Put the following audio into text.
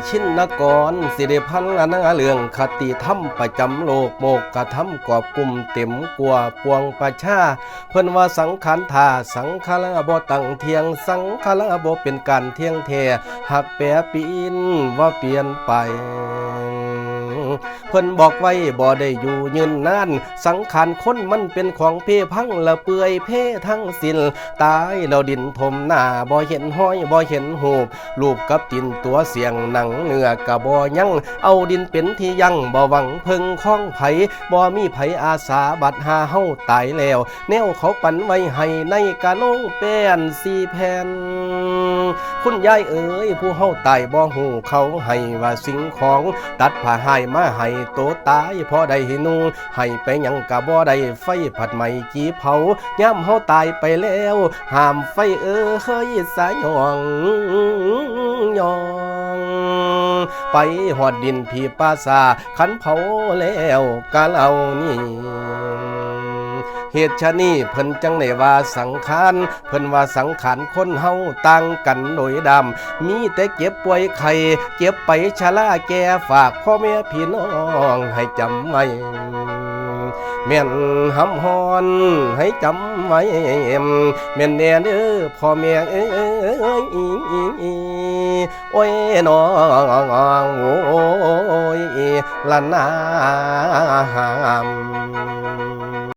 ชินนกรสิริพันธ์นาเรื่องคติธรรมประจำโลกโมกกะธรรมกอบกลุ่มเต็มกว่าปวงประชาเพิ่นว่าสังขารธาสังขารบ่ตั้งเทียงสังขารบ่เป็นการเที่ยงแท้หักแปรปีนว่าเปลี่ยนไปเพิ่นบอกไว้บ่ได้อยู่ยืนนานสังขารคนมันเป็นของเพพังละเปื่อยเพทั้งสิ้นตายแล้วดินถมหน้าบ่เห็นห้อยบ่เห็นหูปรูปกับดินตัวเสียงหนังเนื้อกะบ่ยังเอาดินเป็นที่ยังบ่หวังเพิ่งข้องไผบ่มีไผอาสาบัดหาเฮาตายแล้วแนวเขาปันไว้ให้ในกะลงแป้น4 แผ่นคุณยายเอ๋ยผู้เฮาตายบ่ฮู้เขาให้ว่าสิ่งของตัดผ้าให้มาให้โตตายพอได้นุ่งให้ไปหยังกะบ่ได้ไฟผัดไหม้จีเผายามเฮาตายไปแล้วห้ามไฟเอ้ยสายหยองไปหอดดินพี่ปาสาขันเผาแล้วกะเหล่านี้เหตุชะนี้เพิ่นจังได้ว่าสังขารเพิ่นว่าสังขารคนเฮาต่างกันโดยดำมีแต่เก็บป่วยไข้เก็บไปชราแก่ฝากพ่อแม่พี่น้องให้จำไว้แม่นหำฮอนให้จำไว้แม่นแน่เด้อพ่อแม่เอ้ยโอ้ยน้องโอ้ยละนาม